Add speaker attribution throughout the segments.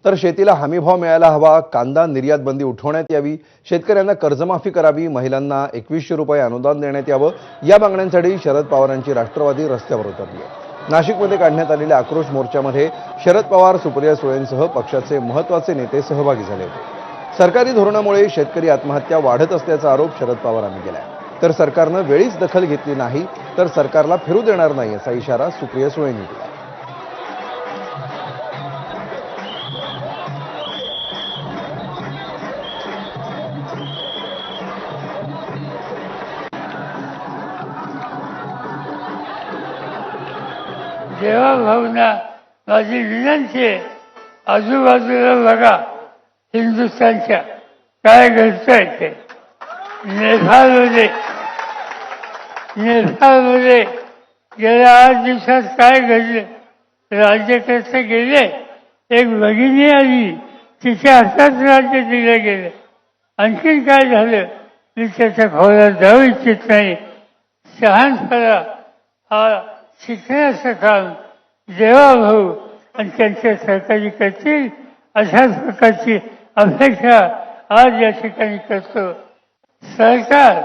Speaker 1: तर शेतीला हमीभाव मिळायला हवा, कांदा निर्यात बंदी उठवण्यात यावी, शेतकऱ्यांना कर्जमाफी करावी, महिलांना 2100 रुपये अनुदान देण्यात यावं, या मागण्यांसाठी शरद पवारांची राष्ट्रवादी रस्त्यावर उतरली आहे. नाशिकमध्ये काढण्यात आलेल्या आक्रोश मोर्चामध्ये शरद पवार, सुप्रिया सुळेंसह पक्षाचे महत्त्वाचे नेते सहभागी झाले होते. सरकारी धोरणामुळे शेतकरी आत्महत्या वाढत असल्याचा आरोप शरद पवारांनी केलाय. तर सरकारनं वेळीच दखल घेतली नाही तर सरकारला फिरू देणार नाही असा इशारा सुप्रिया सुळेंनी दिला.
Speaker 2: देवा भावना माझी विनंती आहे, आजूबाजूला बघा हिंदुस्थानच्या काय घडतंय ते. नेपाळमध्ये गेल्या 8 दिवसात काय घडले, राज्यकर्ते गेले, एक भगिनी आली, तिच्या हातात राज्य दिले गेले. आणखीन काय झालं मी त्याच्या खोलात जाऊ इच्छित नाही. शहाणपणा हा शिकण्याचं काम देवाभाऊ आणि त्यांच्या सहकारी करतील अशाच प्रकारची अपेक्षा आज या ठिकाणी करतो. सरकार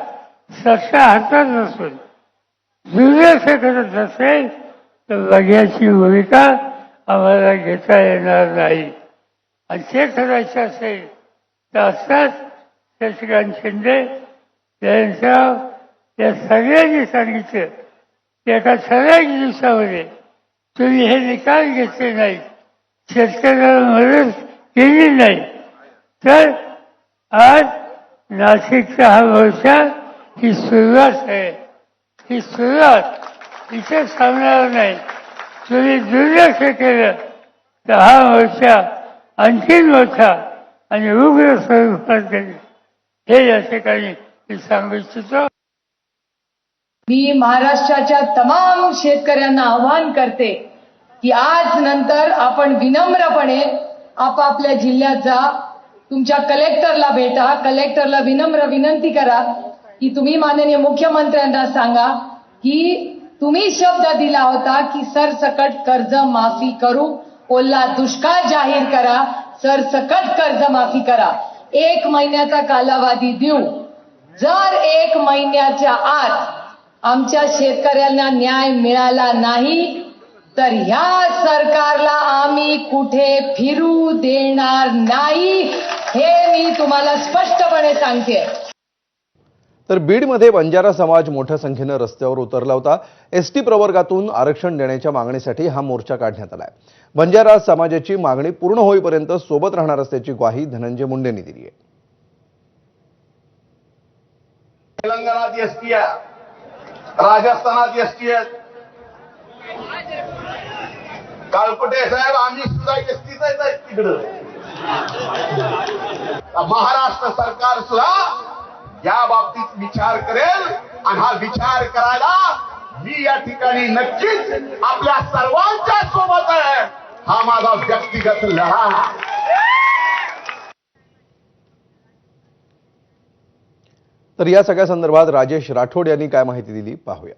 Speaker 2: सत्ता हातात नसून दुर्लक्ष करत असेल तर बघ्याची भूमिका आम्हाला घेता येणार नाही. आणि ते करायचं असेल तर असताच शशिकांत शिंदे यांच्या या सगळ्यांनी सांगितलं की एका ठराविक दिवसामध्ये तुम्ही हे निकाल घेतले नाही, शेतकऱ्याला मदत केली नाही तर आज नाशिकचा हा मोर्चा ही सुरुवात आहे. ही सुरुवात इथे थांबणार नाही. तुम्ही दुर्लक्ष केलं तर हा मोर्चा आणखीन मोठा आणि उग्र स्वरूपात गेले हे या ठिकाणी मी सांगू इच्छितो.
Speaker 3: मी महाराष्ट्राच्या तमाम शेतकऱ्यांना आवाहन करते की आज नंतर आपण विनम्रपणे आपापल्या जिल्ह्यात जा, तुमच्या कलेक्टरला भेटा, कलेक्टरला विनम्र विनंती करा की तुम्ही माननीय मुख्यमंत्र्यांना सांगा की तुम्ही शब्द दिला होता की सरसकट कर्ज माफी करू, ओला दुष्काळ जाहीर करा, सरसकट कर्ज माफी करा. 1 महिन्याचा कालावधी देऊ. जर 1 महिन्याच्या आत आमच्या शेतकऱ्यांना न्याय मिळाला नाही तर ह्या सरकारला आम्ही कुठे फिरू देणार नाही, हे मी तुम्हाला स्पष्टपणे सांगते.
Speaker 1: तर बीडमध्ये बंजारा समाज मोठ्या संख्येनं रस्त्यावर उतरला होता. एसटी प्रवर्गातून आरक्षण देण्याच्या मागणीसाठी हा मोर्चा काढण्यात आलाय. बंजारा समाजाची मागणी पूर्ण होईपर्यंत सोबत राहणार असल्याची ग्वाही धनंजय मुंडेंनी दिली आहे.
Speaker 4: तेलंगणात एसटी आहे, राजस्थानात एसटी आहे. कालकुटे साहेब आम्ही सुद्धा एसटीच आहे तिकडं. महाराष्ट्र सरकार सुद्धा या बाबतीत विचार करेल आणि हा विचार करायला मी या ठिकाणी नक्कीच आपल्या सर्वांच्या सोबत आहे. हा माझा व्यक्तिगत लढा.
Speaker 1: तर या सगळ्या संदर्भात राजेश राठोड यांनी काय माहिती दिली पाहूया.